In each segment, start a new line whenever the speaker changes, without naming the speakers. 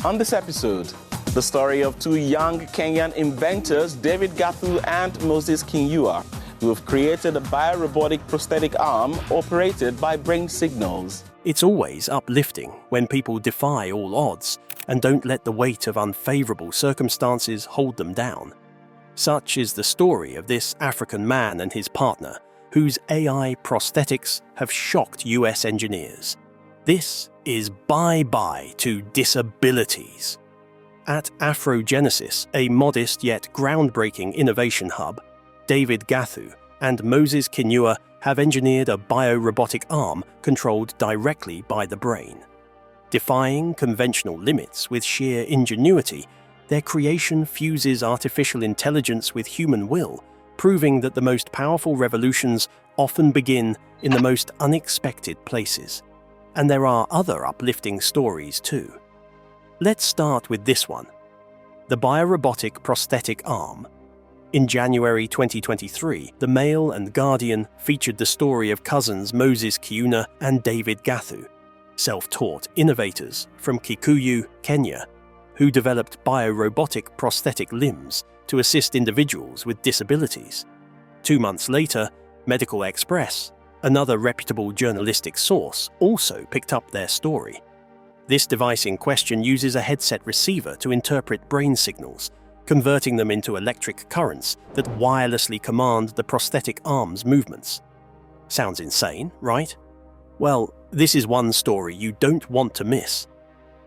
On this episode, the story of two young Kenyan inventors, Gathu and Moses Kinyua, who have created a bio-robotic prosthetic arm operated by brain signals.
It's always uplifting when people defy all odds and don't let the weight of unfavorable circumstances hold them down. Such is the story of this African man and his partner, whose AI prosthetics have shocked US engineers. This is bye-bye to disabilities. At Afro Genesis, a modest yet groundbreaking innovation hub, Gathu and Moses Kinyua have engineered a bio-robotic arm controlled directly by the brain. Defying conventional limits with sheer ingenuity, their creation fuses artificial intelligence with human will, proving that the most powerful revolutions often begin in the most unexpected places. And there are other uplifting stories too. Let's start with this one. The Biorobotic prosthetic arm. In January 2023, the Mail and Guardian featured the story of cousins Moses Kinyua and Gathu, self-taught innovators from Kikuyu, Kenya, who developed bio-robotic prosthetic limbs to assist individuals with disabilities. 2 months later, Medical Express, another reputable journalistic source, also picked up their story. This device in question uses a headset receiver to interpret brain signals, converting them into electric currents that wirelessly command the prosthetic arm's movements. Sounds insane, right? Well, this is one story you don't want to miss.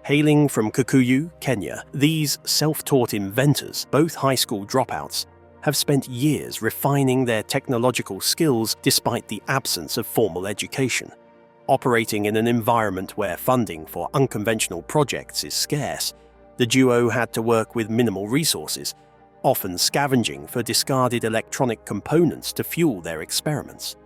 Hailing from Kikuyu, Kenya, these self-taught inventors, both high school dropouts, have spent years refining their technological skills despite the absence of formal education. Operating in an environment where funding for unconventional projects is scarce, the duo had to work with minimal resources, often scavenging for discarded electronic components to fuel their experiments.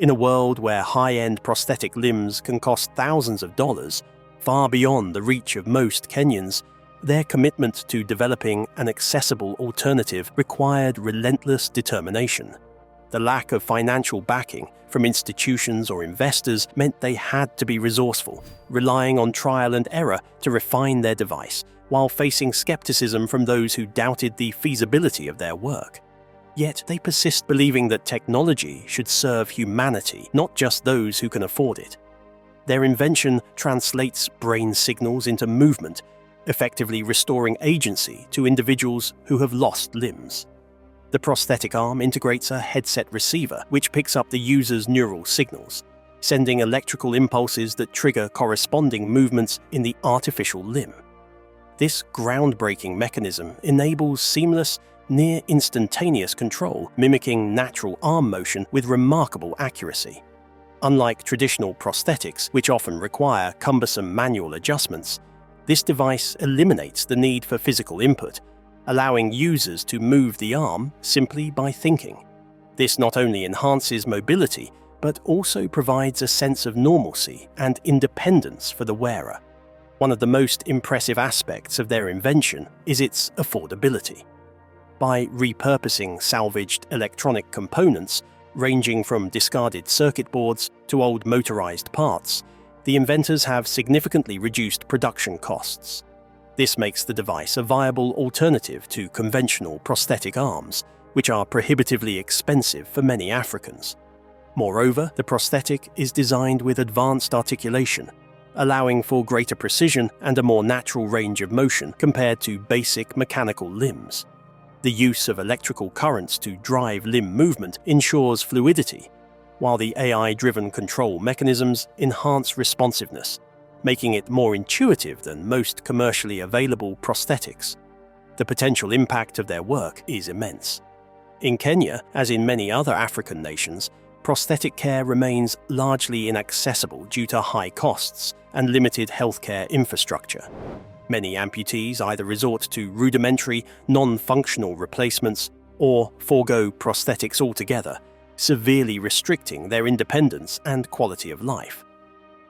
In a world where high-end prosthetic limbs can cost thousands of dollars, far beyond the reach of most Kenyans, their commitment to developing an accessible alternative required relentless determination. The lack of financial backing from institutions or investors meant they had to be resourceful, relying on trial and error to refine their device, while facing skepticism from those who doubted the feasibility of their work. Yet they persist believing that technology should serve humanity, not just those who can afford it. Their invention translates brain signals into movement, effectively restoring agency to individuals who have lost limbs. The prosthetic arm integrates a headset receiver which picks up the user's neural signals, sending electrical impulses that trigger corresponding movements in the artificial limb. This groundbreaking mechanism enables seamless, near-instantaneous control, mimicking natural arm motion with remarkable accuracy. Unlike traditional prosthetics, which often require cumbersome manual adjustments, this device eliminates the need for physical input, allowing users to move the arm simply by thinking. This not only enhances mobility, but also provides a sense of normalcy and independence for the wearer. One of the most impressive aspects of their invention is its affordability. By repurposing salvaged electronic components, ranging from discarded circuit boards to old motorized parts, the inventors have significantly reduced production costs. This makes the device a viable alternative to conventional prosthetic arms, which are prohibitively expensive for many Africans. Moreover, the prosthetic is designed with advanced articulation, allowing for greater precision and a more natural range of motion compared to basic mechanical limbs. The use of electrical currents to drive limb movement ensures fluidity, while the AI-driven control mechanisms enhance responsiveness, making it more intuitive than most commercially available prosthetics. The potential impact of their work is immense. In Kenya, as in many other African nations, prosthetic care remains largely inaccessible due to high costs and limited healthcare infrastructure. Many amputees either resort to rudimentary, non-functional replacements or forego prosthetics altogether, severely restricting their independence and quality of life.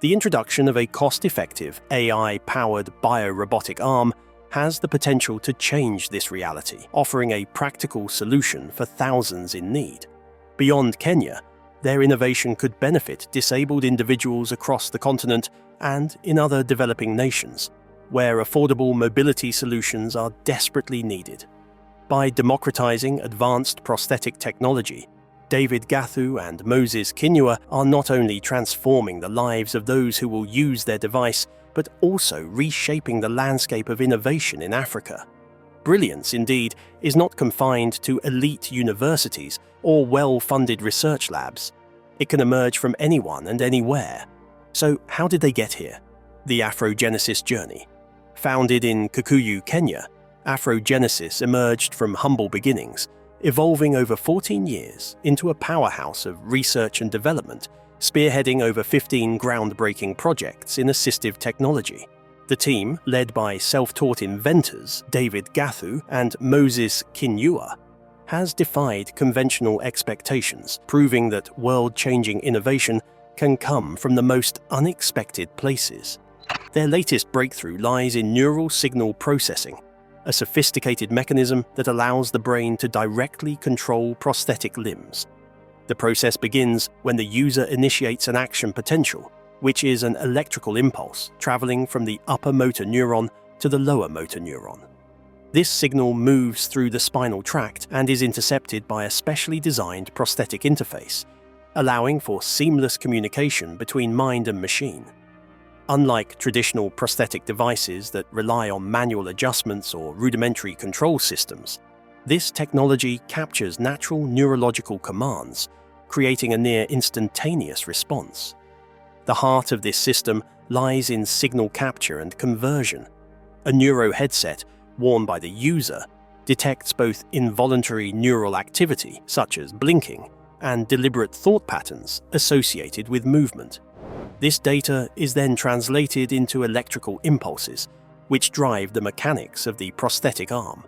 The introduction of a cost-effective, AI-powered bio-robotic arm has the potential to change this reality, offering a practical solution for thousands in need. Beyond Kenya, their innovation could benefit disabled individuals across the continent and in other developing nations. where affordable mobility solutions are desperately needed. By democratizing advanced prosthetic technology, Gathu and Moses Kinyua are not only transforming the lives of those who will use their device, but also reshaping the landscape of innovation in Africa. Brilliance, indeed, is not confined to elite universities or well-funded research labs. It can emerge from anyone and anywhere. So how did they get here? The Afro Genesis journey. Founded in Kikuyu, Kenya, Afro Genesis emerged from humble beginnings, evolving over 14 years into a powerhouse of research and development, spearheading over 15 groundbreaking projects in assistive technology. The team, led by self-taught inventors Gathu and Moses Kinyua, has defied conventional expectations, proving that world-changing innovation can come from the most unexpected places. Their latest breakthrough lies in neural signal processing, a sophisticated mechanism that allows the brain to directly control prosthetic limbs. The process begins when the user initiates an action potential, which is an electrical impulse traveling from the upper motor neuron to the lower motor neuron. This signal moves through the spinal tract and is intercepted by a specially designed prosthetic interface, allowing for seamless communication between mind and machine. Unlike traditional prosthetic devices that rely on manual adjustments or rudimentary control systems, this technology captures natural neurological commands, creating a near instantaneous response. The heart of this system lies in signal capture and conversion. A neuro headset, worn by the user, detects both involuntary neural activity, such as blinking, and deliberate thought patterns associated with movement. This data is then translated into electrical impulses, which drive the mechanics of the prosthetic arm.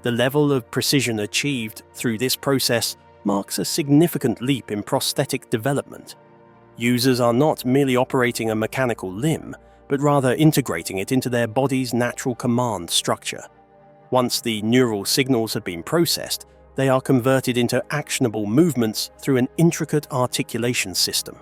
The level of precision achieved through this process marks a significant leap in prosthetic development. Users are not merely operating a mechanical limb, but rather integrating it into their body's natural command structure. Once the neural signals have been processed, they are converted into actionable movements through an intricate articulation system.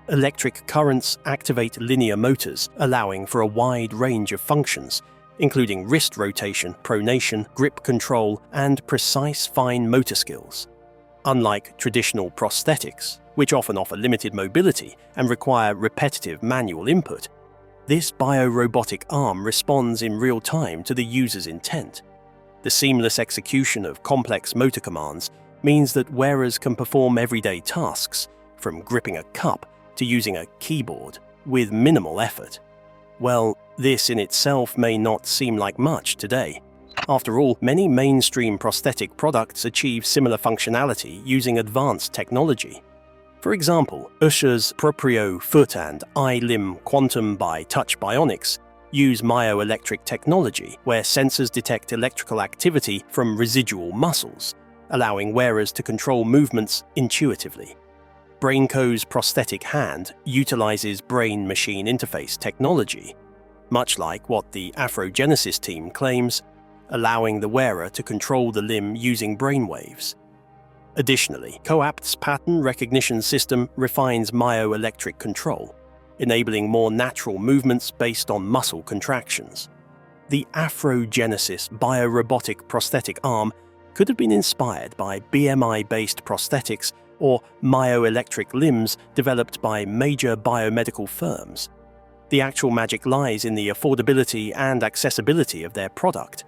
Electric currents activate linear motors, allowing for a wide range of functions, including wrist rotation, pronation, grip control, and precise fine motor skills. Unlike traditional prosthetics, which often offer limited mobility and require repetitive manual input, this bio-robotic arm responds in real time to the user's intent. The seamless execution of complex motor commands means that wearers can perform everyday tasks, from gripping a cup to using a keyboard, with minimal effort. Well, this in itself may not seem like much today. After all, many mainstream prosthetic products achieve similar functionality using advanced technology. For example, Usher's Proprio Foot and eye-limb Quantum by Touch Bionics use myoelectric technology, where sensors detect electrical activity from residual muscles, allowing wearers to control movements intuitively. Brainco's prosthetic hand utilizes brain-machine interface technology, much like what the Afro Genesis team claims, allowing the wearer to control the limb using brainwaves. Additionally, Coapt's pattern recognition system refines myoelectric control, enabling more natural movements based on muscle contractions. The Afro Genesis Biorobotic prosthetic arm could have been inspired by BMI-based prosthetics or myoelectric limbs developed by major biomedical firms. The actual magic lies in the affordability and accessibility of their product.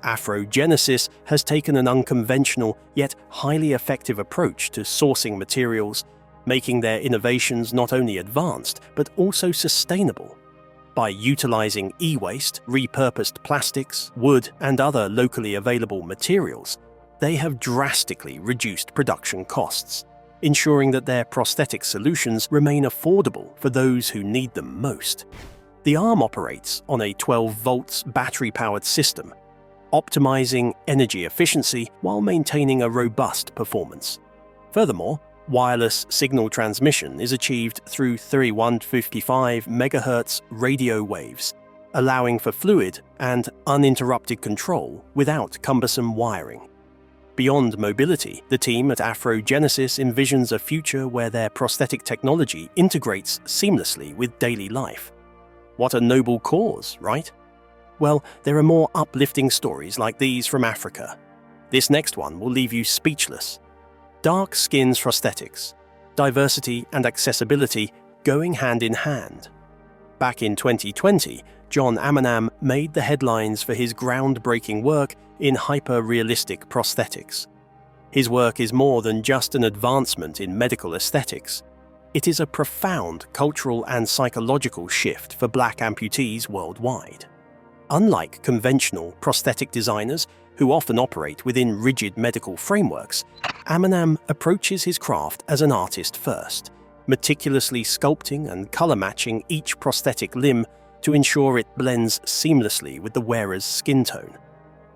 Afro Genesis has taken an unconventional yet highly effective approach to sourcing materials, making their innovations not only advanced but also sustainable. By utilizing e-waste, repurposed plastics, wood, and other locally available materials, they have drastically reduced production costs, ensuring that their prosthetic solutions remain affordable for those who need them most. The arm operates on a 12 volts battery-powered system, optimizing energy efficiency while maintaining a robust performance. Furthermore, wireless signal transmission is achieved through 3155 MHz radio waves, allowing for fluid and uninterrupted control without cumbersome wiring. Beyond mobility, the team at Afro Genesis envisions a future where their prosthetic technology integrates seamlessly with daily life. What a noble cause, right? Well, there are more uplifting stories like these from Africa. This next one will leave you speechless. Dark Skins Prosthetics. Diversity and accessibility going hand in hand. Back in 2020, John Amanam made the headlines for his groundbreaking work in hyperrealistic prosthetics. His work is more than just an advancement in medical aesthetics. It is a profound cultural and psychological shift for Black amputees worldwide. Unlike conventional prosthetic designers who often operate within rigid medical frameworks, Amanam approaches his craft as an artist first, meticulously sculpting and color matching each prosthetic limb to ensure it blends seamlessly with the wearer's skin tone.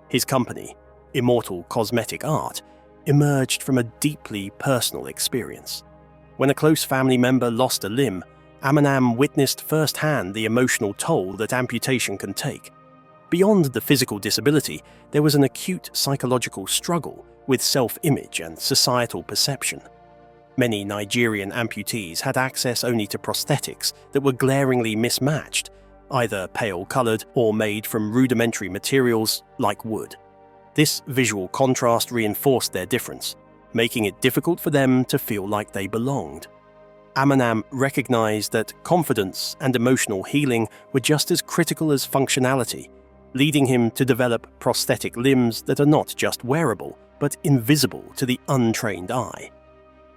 His company, Immortal Cosmetic Art, emerged from a deeply personal experience. When a close family member lost a limb, Amanam witnessed firsthand the emotional toll that amputation can take. Beyond the physical disability, there was an acute psychological struggle with self-image and societal perception. Many Nigerian amputees had access only to prosthetics that were glaringly mismatched, either pale-colored or made from rudimentary materials like wood. This visual contrast reinforced their difference, making it difficult for them to feel like they belonged. Amanam recognized that confidence and emotional healing were just as critical as functionality, leading him to develop prosthetic limbs that are not just wearable, but invisible to the untrained eye.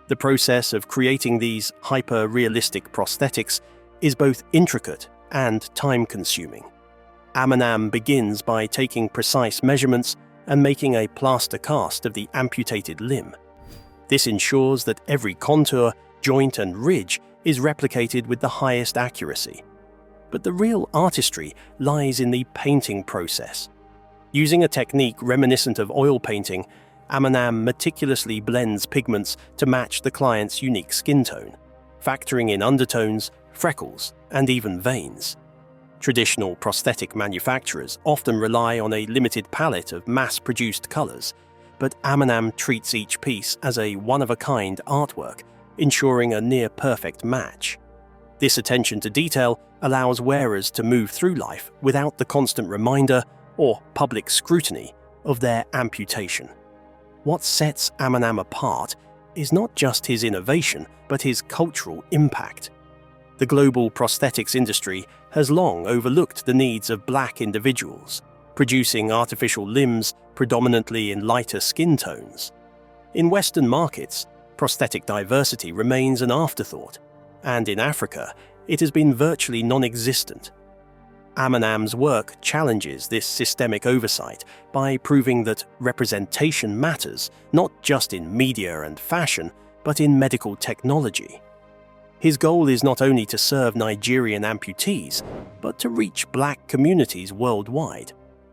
The process of creating these hyper-realistic prosthetics is both intricate and time-consuming. Amanam begins by taking precise measurements and making a plaster cast of the amputated limb. This ensures that every contour, joint and ridge is replicated with the highest accuracy. But the real artistry lies in the painting process. Using a technique reminiscent of oil painting, Amanam meticulously blends pigments to match the client's unique skin tone, factoring in undertones, freckles, and even veins. Traditional prosthetic manufacturers often rely on a limited palette of mass-produced colors, but Amanam treats each piece as a one-of-a-kind artwork, ensuring a near-perfect match. This attention to detail allows wearers to move through life without the constant reminder or public scrutiny of their amputation. What sets Amanam apart is not just his innovation, but his cultural impact. The global prosthetics industry has long overlooked the needs of Black individuals, producing artificial limbs predominantly in lighter skin tones. In Western markets, prosthetic diversity remains an afterthought, and in Africa, it has been virtually non-existent. Amanam's work challenges this systemic oversight by proving that representation matters not just in media and fashion, but in medical technology. His goal is not only to serve Nigerian amputees, but to reach Black communities worldwide,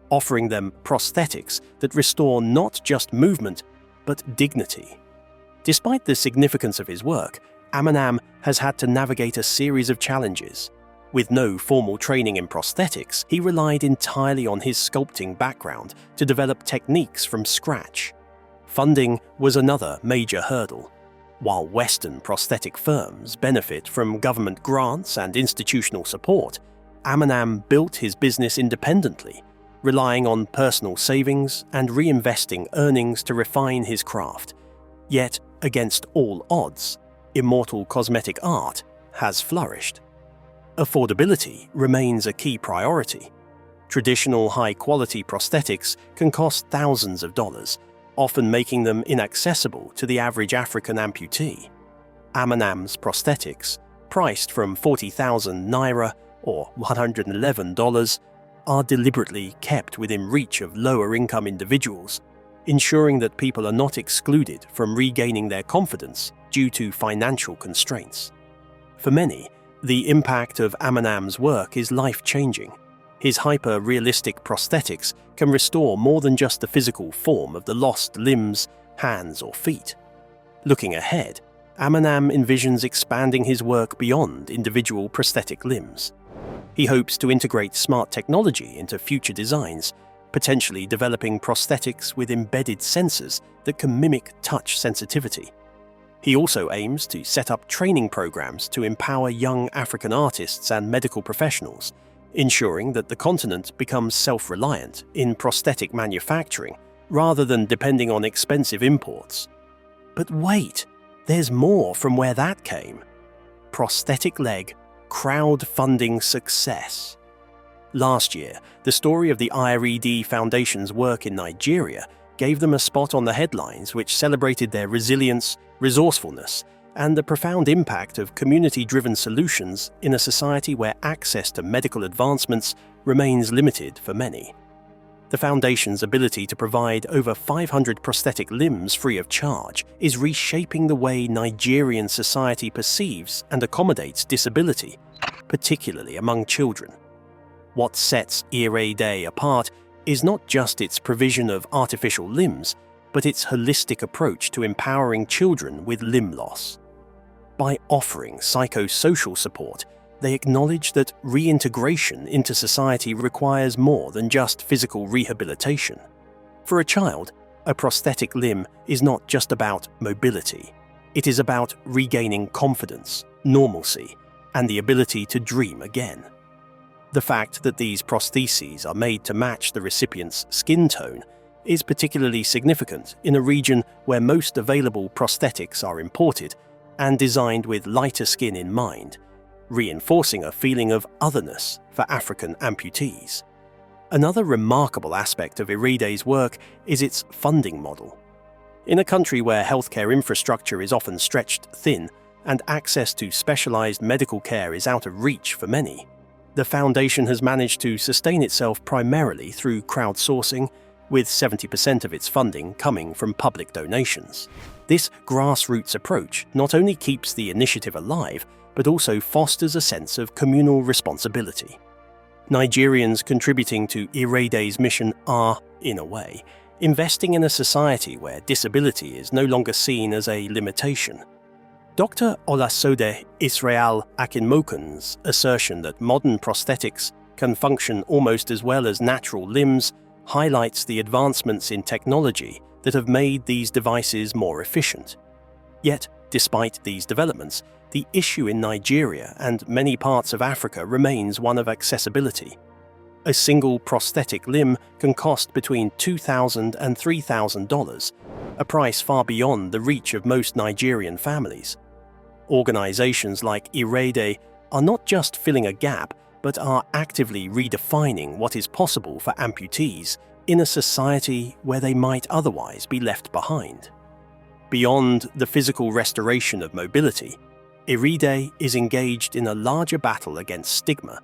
offering them prosthetics that restore not just movement, but dignity. Despite the significance of his work, Amanam has had to navigate a series of challenges. With no formal training in prosthetics, he relied entirely on his sculpting background to develop techniques from scratch. Funding was another major hurdle. While Western prosthetic firms benefit from government grants and institutional support, Amanam built his business independently, relying on personal savings and reinvesting earnings to refine his craft. Yet, against all odds, Immortal Cosmetic Art has flourished. Affordability remains a key priority. Traditional high-quality prosthetics can cost thousands of dollars, often making them inaccessible to the average African amputee. Amanam's prosthetics, priced from 40,000 naira or $111, are deliberately kept within reach of lower-income individuals, ensuring that people are not excluded from regaining their confidence due to financial constraints. For many, the impact of Amanam's work is life-changing. His hyper-realistic prosthetics can restore more than just the physical form of the lost limbs, hands, or feet. Looking ahead, Amanam envisions expanding his work beyond individual prosthetic limbs. He hopes to integrate smart technology into future designs, potentially developing prosthetics with embedded sensors that can mimic touch sensitivity. He also aims to set up training programs to empower young African artists and medical professionals, ensuring that the continent becomes self-reliant in prosthetic manufacturing rather than depending on expensive imports. But wait, there's more from where that came. Prosthetic leg crowdfunding success. Last year, the story of the IRED Foundation's work in Nigeria gave them a spot on the headlines, which celebrated their resilience, resourcefulness, and the profound impact of community-driven solutions in a society where access to medical advancements remains limited for many. The Foundation's ability to provide over 500 prosthetic limbs free of charge is reshaping the way Nigerian society perceives and accommodates disability, particularly among children. What sets IRED apart is not just its provision of artificial limbs, but its holistic approach to empowering children with limb loss. By offering psychosocial support, they acknowledge that reintegration into society requires more than just physical rehabilitation. For a child, a prosthetic limb is not just about mobility. It is about regaining confidence, normalcy, and the ability to dream again. The fact that these prostheses are made to match the recipient's skin tone is particularly significant in a region where most available prosthetics are imported and designed with lighter skin in mind, reinforcing a feeling of otherness for African amputees. Another remarkable aspect of IRED's work is its funding model. In a country where healthcare infrastructure is often stretched thin and access to specialized medical care is out of reach for many, the Foundation has managed to sustain itself primarily through crowdsourcing, with 70% of its funding coming from public donations. This grassroots approach not only keeps the initiative alive, but also fosters a sense of communal responsibility. Nigerians contributing to IRED's mission are, in a way, investing in a society where disability is no longer seen as a limitation. Dr. Olasode Israel Akinmokun's assertion that modern prosthetics can function almost as well as natural limbs highlights the advancements in technology that have made these devices more efficient. Yet, despite these developments, the issue in Nigeria and many parts of Africa remains one of accessibility. A single prosthetic limb can cost between $2,000 and $3,000, a price far beyond the reach of most Nigerian families. Organizations like IRED are not just filling a gap, but are actively redefining what is possible for amputees in a society where they might otherwise be left behind. Beyond the physical restoration of mobility, IRED is engaged in a larger battle against stigma.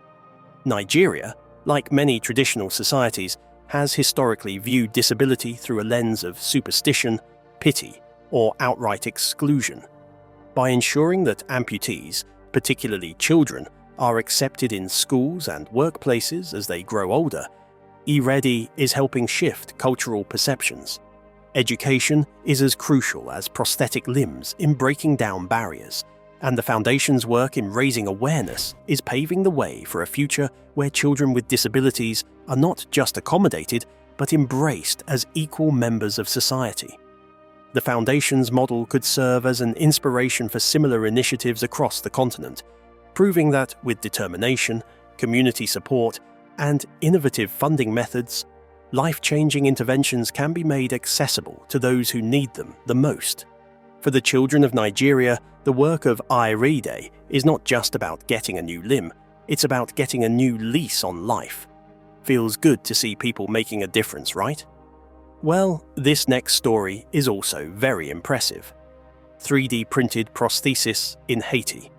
Nigeria, like many traditional societies, has historically viewed disability through a lens of superstition, pity, or outright exclusion. By ensuring that amputees, particularly children, are accepted in schools and workplaces as they grow older, IRED is helping shift cultural perceptions. Education is as crucial as prosthetic limbs in breaking down barriers, and the Foundation's work in raising awareness is paving the way for a future where children with disabilities are not just accommodated, but embraced as equal members of society. The Foundation's model could serve as an inspiration for similar initiatives across the continent, proving that with determination, community support, and innovative funding methods, life-changing interventions can be made accessible to those who need them the most. For the children of Nigeria, the work of IRED is not just about getting a new limb, it's about getting a new lease on life. Feels good to see people making a difference, right? Well, this next story is also very impressive. 3D printed prosthesis in Haiti.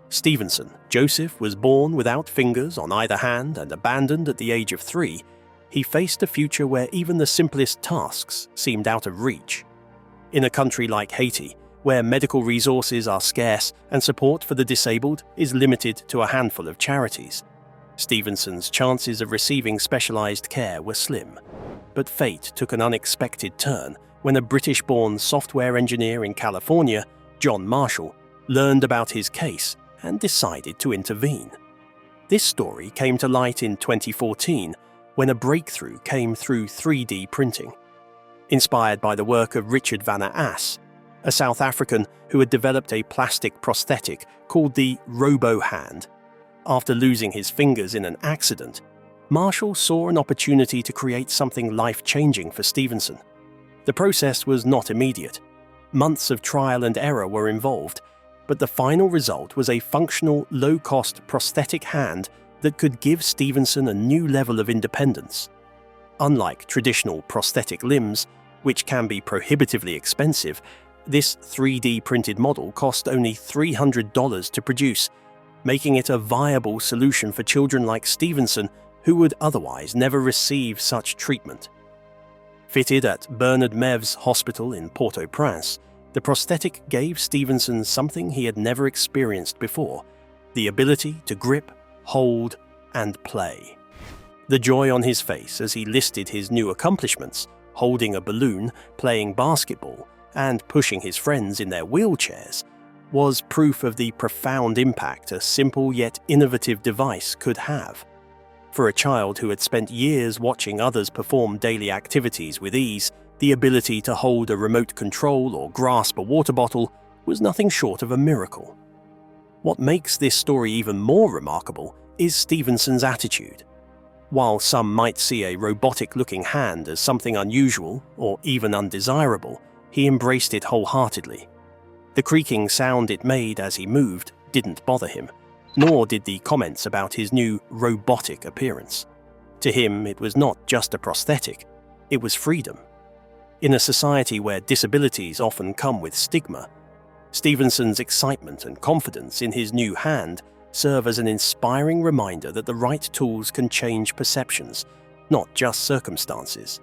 Stevenson Joseph was born without fingers on either hand and abandoned at the age of 3. He faced a future where even the simplest tasks seemed out of reach. In a country like Haiti, where medical resources are scarce and support for the disabled is limited to a handful of charities, Stevenson's chances of receiving specialized care were slim. But fate took an unexpected turn when a British-born software engineer in California, John Marshall, learned about his case and decided to intervene. This story came to light in 2014 when a breakthrough came through 3D printing. Inspired by the work of Richard van der Ass, a South African who had developed a plastic prosthetic called the Robo-Hand, After losing his fingers in an accident, Marshall saw an opportunity to create something life-changing for Stevenson. The process was not immediate. Months of trial and error were involved, but the final result was a functional, low-cost prosthetic hand that could give Stevenson a new level of independence. Unlike traditional prosthetic limbs, which can be prohibitively expensive, this 3D printed model cost only $300 to produce, making it a viable solution for children like Stevenson who would otherwise never receive such treatment. Fitted at Bernard Mev's hospital in Port-au-Prince, the prosthetic gave Stevenson something he had never experienced before: the ability to grip, hold, and play. The joy on his face as he listed his new accomplishments, holding a balloon, playing basketball, and pushing his friends in their wheelchairs, was proof of the profound impact a simple yet innovative device could have. For a child who had spent years watching others perform daily activities with ease, the ability to hold a remote control or grasp a water bottle was nothing short of a miracle. What makes this story even more remarkable is Stevenson's attitude. While some might see a robotic-looking hand as something unusual or even undesirable, he embraced it wholeheartedly. The creaking sound it made as he moved didn't bother him, nor did the comments about his new robotic appearance. To him, it was not just a prosthetic, it was freedom. In a society where disabilities often come with stigma, Stevenson's excitement and confidence in his new hand serve as an inspiring reminder that the right tools can change perceptions, not just circumstances.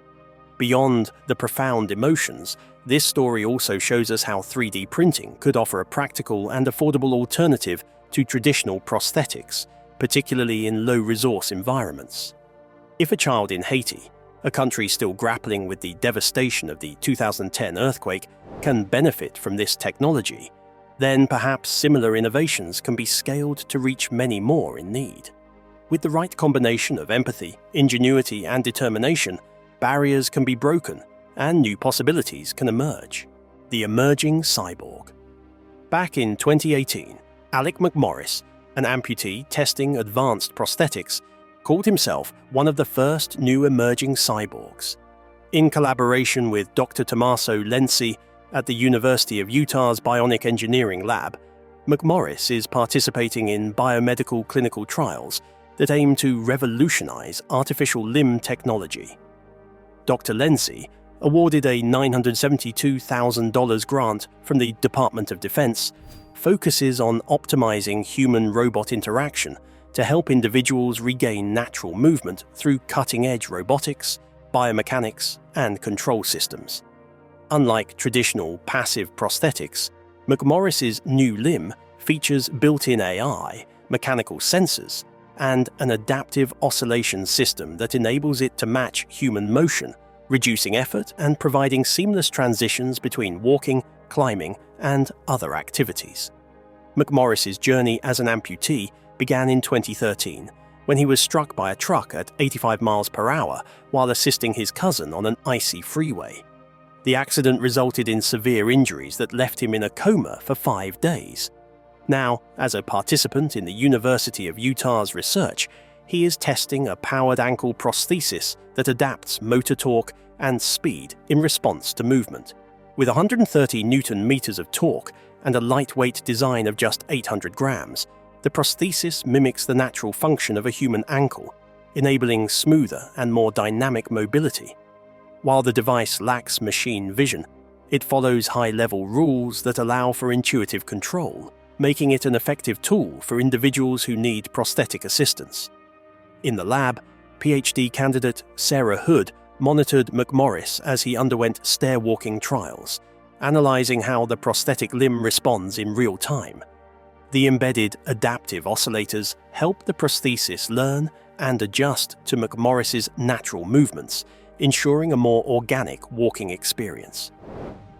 Beyond the profound emotions, this story also shows us how 3D printing could offer a practical and affordable alternative to traditional prosthetics, particularly in low-resource environments. If a child in Haiti, a country still grappling with the devastation of the 2010 earthquake, can benefit from this technology, then perhaps similar innovations can be scaled to reach many more in need. With the right combination of empathy, ingenuity, and determination, barriers can be broken and new possibilities can emerge. The emerging cyborg. Back in 2018, Alec McMorris, an amputee testing advanced prosthetics, called himself one of the first new emerging cyborgs. In collaboration with Dr. Tommaso Lenzi at the University of Utah's Bionic Engineering Lab, McMorris is participating in biomedical clinical trials that aim to revolutionize artificial limb technology. Dr. Lenzi, awarded a $972,000 grant from the Department of Defense, focuses on optimizing human-robot interaction to help individuals regain natural movement through cutting-edge robotics, biomechanics, and control systems. Unlike traditional passive prosthetics, McMorris's new limb features built-in AI, mechanical sensors, and an adaptive oscillation system that enables it to match human motion, reducing effort and providing seamless transitions between walking, climbing, and other activities. McMorris's journey as an amputee began in 2013, when he was struck by a truck at 85 miles per hour while assisting his cousin on an icy freeway. The accident resulted in severe injuries that left him in a coma for 5 days. Now, as a participant in the University of Utah's research, he is testing a powered ankle prosthesis that adapts motor torque and speed in response to movement. With 130 Newton meters of torque and a lightweight design of just 800 grams, the prosthesis mimics the natural function of a human ankle, enabling smoother and more dynamic mobility. While the device lacks machine vision, it follows high-level rules that allow for intuitive control, making it an effective tool for individuals who need prosthetic assistance. In the lab, PhD candidate Sarah Hood monitored McMorris as he underwent stair-walking trials, analyzing how the prosthetic limb responds in real time. The embedded adaptive oscillators help the prosthesis learn and adjust to McMorris's natural movements, ensuring a more organic walking experience.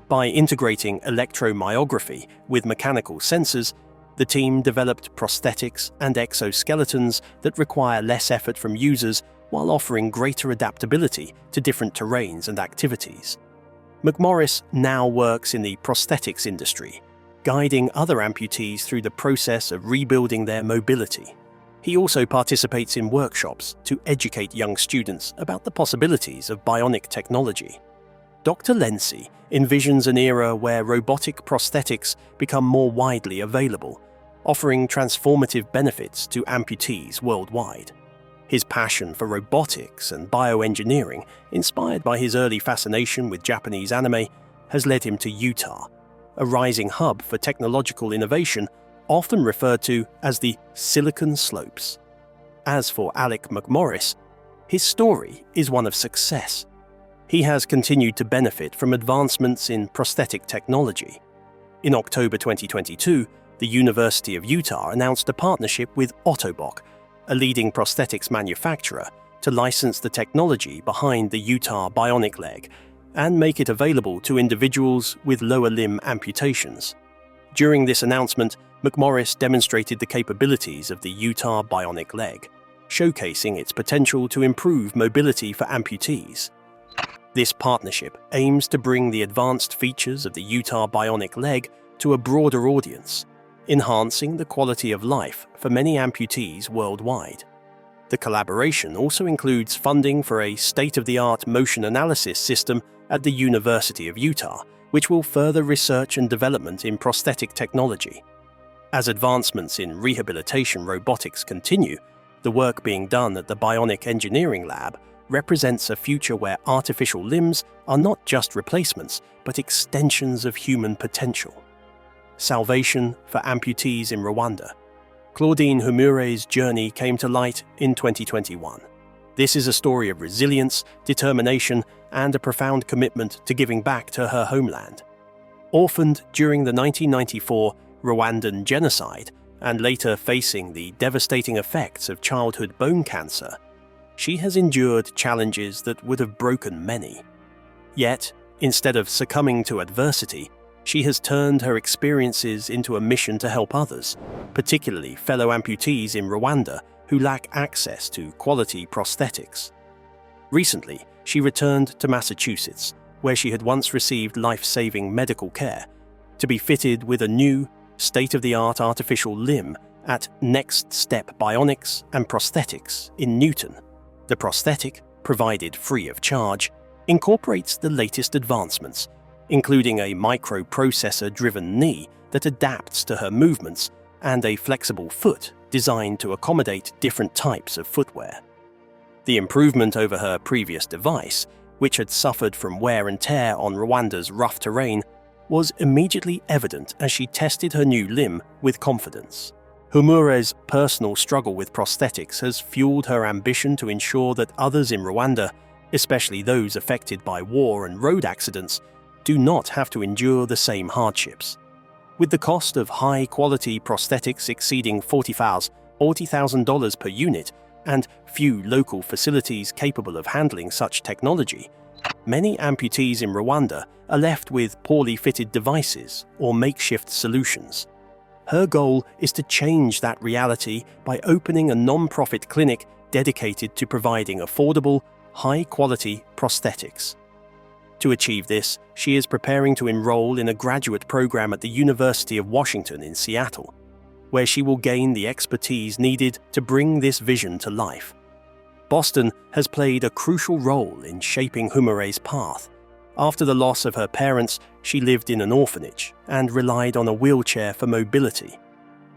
By integrating electromyography with mechanical sensors, the team developed prosthetics and exoskeletons that require less effort from users while offering greater adaptability to different terrains and activities. McMorris now works in the prosthetics industry, guiding other amputees through the process of rebuilding their mobility. He also participates in workshops to educate young students about the possibilities of bionic technology. Dr. Lency envisions an era where robotic prosthetics become more widely available, offering transformative benefits to amputees worldwide. His passion for robotics and bioengineering, inspired by his early fascination with Japanese anime, has led him to Utah, a rising hub for technological innovation often referred to as the Silicon Slopes. As for Alec McMorris, his story is one of success. He has continued to benefit from advancements in prosthetic technology. In October 2022, the University of Utah announced a partnership with Ottobock, a leading prosthetics manufacturer, to license the technology behind the Utah bionic leg and make it available to individuals with lower limb amputations. During this announcement, McMorris demonstrated the capabilities of the Utah bionic leg, showcasing its potential to improve mobility for amputees. This partnership aims to bring the advanced features of the Utah bionic leg to a broader audience, enhancing the quality of life for many amputees worldwide. The collaboration also includes funding for a state-of-the-art motion analysis system at the University of Utah, which will further research and development in prosthetic technology. As advancements in rehabilitation robotics continue, the work being done at the Bionic Engineering Lab represents a future where artificial limbs are not just replacements, but extensions of human potential. Salvation for amputees in Rwanda. Claudine Humure's journey came to light in 2021. This is a story of resilience, determination, and a profound commitment to giving back to her homeland. Orphaned during the 1994 Rwandan genocide and later facing the devastating effects of childhood bone cancer, she has endured challenges that would have broken many. Yet, instead of succumbing to adversity, she has turned her experiences into a mission to help others, particularly fellow amputees in Rwanda who lack access to quality prosthetics. Recently, she returned to Massachusetts, where she had once received life-saving medical care, to be fitted with a new, state-of-the-art artificial limb at Next Step Bionics and Prosthetics in Newton. The prosthetic, provided free of charge, incorporates the latest advancements, including a microprocessor-driven knee that adapts to her movements and a flexible foot designed to accommodate different types of footwear. The improvement over her previous device, which had suffered from wear and tear on Rwanda's rough terrain, was immediately evident as she tested her new limb with confidence. Humure's personal struggle with prosthetics has fueled her ambition to ensure that others in Rwanda, especially those affected by war and road accidents, do not have to endure the same hardships. With the cost of high-quality prosthetics exceeding $40,000 per unit and few local facilities capable of handling such technology, many amputees in Rwanda are left with poorly fitted devices or makeshift solutions. Her goal is to change that reality by opening a non-profit clinic dedicated to providing affordable, high-quality prosthetics. To achieve this, she is preparing to enroll in a graduate program at the University of Washington in Seattle, where she will gain the expertise needed to bring this vision to life. Boston has played a crucial role in shaping Humure's path. After the loss of her parents, she lived in an orphanage and relied on a wheelchair for mobility.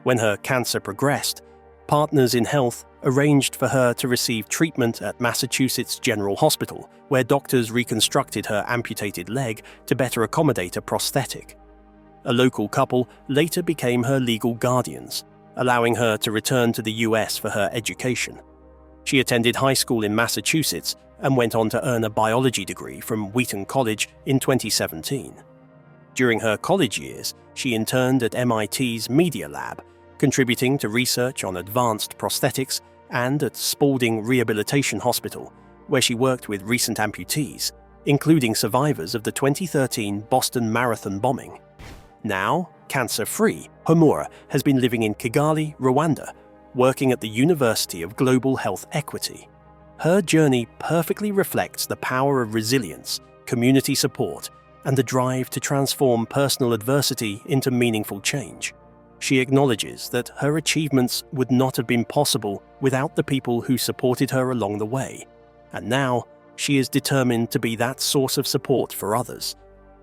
When her cancer progressed, Partners in Health arranged for her to receive treatment at Massachusetts General Hospital, where doctors reconstructed her amputated leg to better accommodate a prosthetic. A local couple later became her legal guardians, allowing her to return to the US for her education. She attended high school in Massachusetts and went on to earn a biology degree from Wheaton College in 2017. During her college years, she interned at MIT's Media Lab, contributing to research on advanced prosthetics, and at Spaulding Rehabilitation Hospital, where she worked with recent amputees, including survivors of the 2013 Boston Marathon bombing. Now, cancer-free, Humure has been living in Kigali, Rwanda, working at the University of Global Health Equity. Her journey perfectly reflects the power of resilience, community support, and the drive to transform personal adversity into meaningful change. She acknowledges that her achievements would not have been possible without the people who supported her along the way, and now she is determined to be that source of support for others.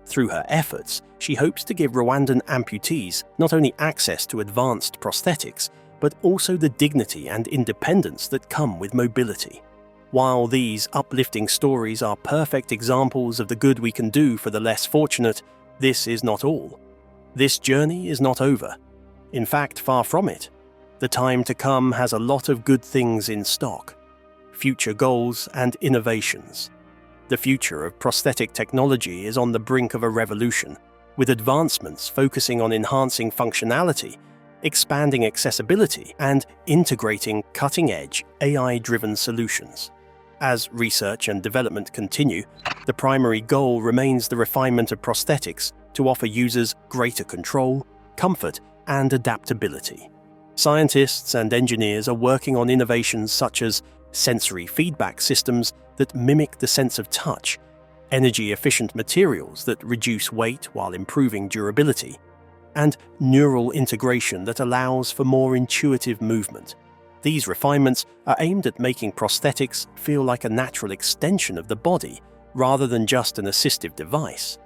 Through her efforts, she hopes to give Rwandan amputees not only access to advanced prosthetics, but also the dignity and independence that come with mobility. While these uplifting stories are perfect examples of the good we can do for the less fortunate, this is not all. This journey is not over. In fact, far from it. The time to come has a lot of good things in stock. Future goals and innovations. The future of prosthetic technology is on the brink of a revolution, with advancements focusing on enhancing functionality, expanding accessibility, and integrating cutting-edge AI-driven solutions. As research and development continue, the primary goal remains the refinement of prosthetics to offer users greater control, comfort, and adaptability. Scientists and engineers are working on innovations such as sensory feedback systems that mimic the sense of touch, energy-efficient materials that reduce weight while improving durability, and neural integration that allows for more intuitive movement. These refinements are aimed at making prosthetics feel like a natural extension of the body rather than just an assistive device.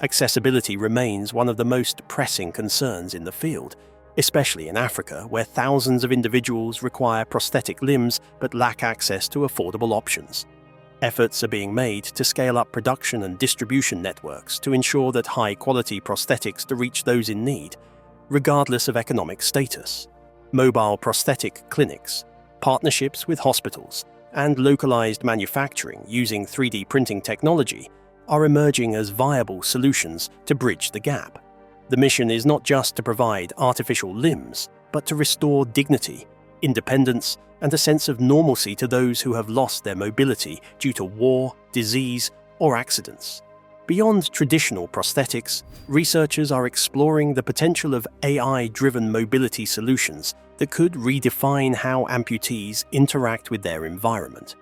Accessibility remains one of the most pressing concerns in the field, especially in Africa, where thousands of individuals require prosthetic limbs but lack access to affordable options. Efforts are being made to scale up production and distribution networks to ensure that high-quality prosthetics to reach those in need, regardless of economic status. Mobile prosthetic clinics, partnerships with hospitals, and localized manufacturing using 3D printing technology are emerging as viable solutions to bridge the gap. The mission is not just to provide artificial limbs, but to restore dignity, independence, and a sense of normalcy to those who have lost their mobility due to war, disease, or accidents. Beyond traditional prosthetics, researchers are exploring the potential of AI-driven mobility solutions that could redefine how amputees interact with their environment.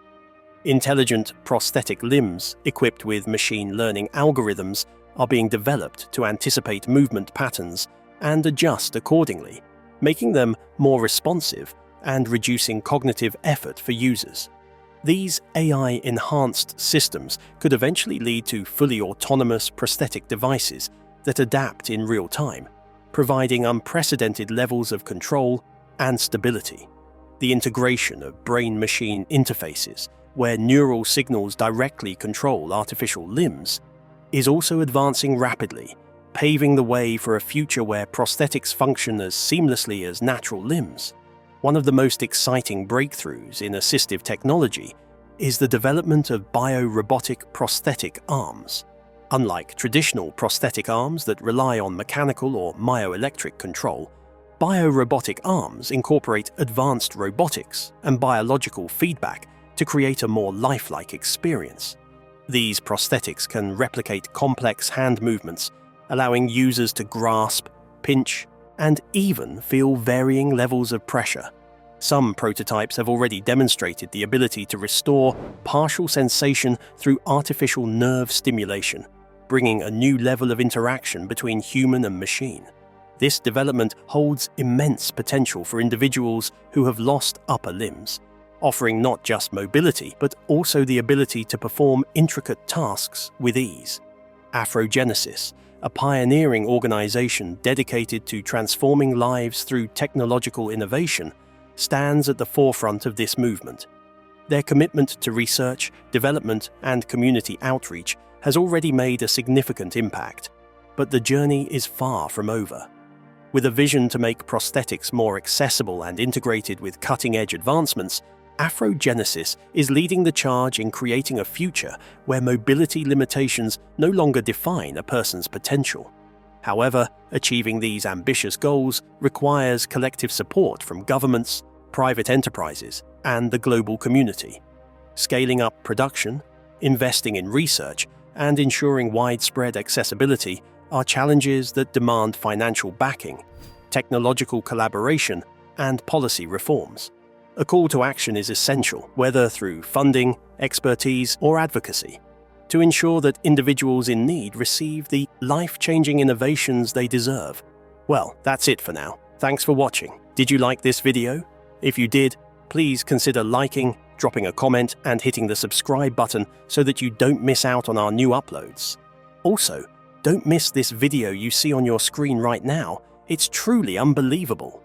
Intelligent prosthetic limbs equipped with machine learning algorithms are being developed to anticipate movement patterns and adjust accordingly, making them more responsive and reducing cognitive effort for users. These AI-enhanced systems could eventually lead to fully autonomous prosthetic devices that adapt in real time, providing unprecedented levels of control and stability. The integration of brain-machine interfaces, where neural signals directly control artificial limbs, is also advancing rapidly, paving the way for a future where prosthetics function as seamlessly as natural limbs. One of the most exciting breakthroughs in assistive technology is the development of bio-robotic prosthetic arms. Unlike traditional prosthetic arms that rely on mechanical or myoelectric control, bio-robotic arms incorporate advanced robotics and biological feedback to create a more lifelike experience. These prosthetics can replicate complex hand movements, allowing users to grasp, pinch, and even feel varying levels of pressure. Some prototypes have already demonstrated the ability to restore partial sensation through artificial nerve stimulation, bringing a new level of interaction between human and machine. This development holds immense potential for individuals who have lost upper limbs, offering not just mobility, but also the ability to perform intricate tasks with ease. Afro Genesis, a pioneering organization dedicated to transforming lives through technological innovation, stands at the forefront of this movement. Their commitment to research, development, and community outreach has already made a significant impact, but the journey is far from over. With a vision to make prosthetics more accessible and integrated with cutting-edge advancements, Afro Genesis is leading the charge in creating a future where mobility limitations no longer define a person's potential. However, achieving these ambitious goals requires collective support from governments, private enterprises, and the global community. Scaling up production, investing in research, and ensuring widespread accessibility are challenges that demand financial backing, technological collaboration, and policy reforms. A call to action is essential, whether through funding, expertise, or advocacy, to ensure that individuals in need receive the life-changing innovations they deserve. Well, that's it for now. Thanks for watching. Did you like this video? If you did, please consider liking, dropping a comment, and hitting the subscribe button so that you don't miss out on our new uploads. Also, don't miss this video you see on your screen right now. It's truly unbelievable.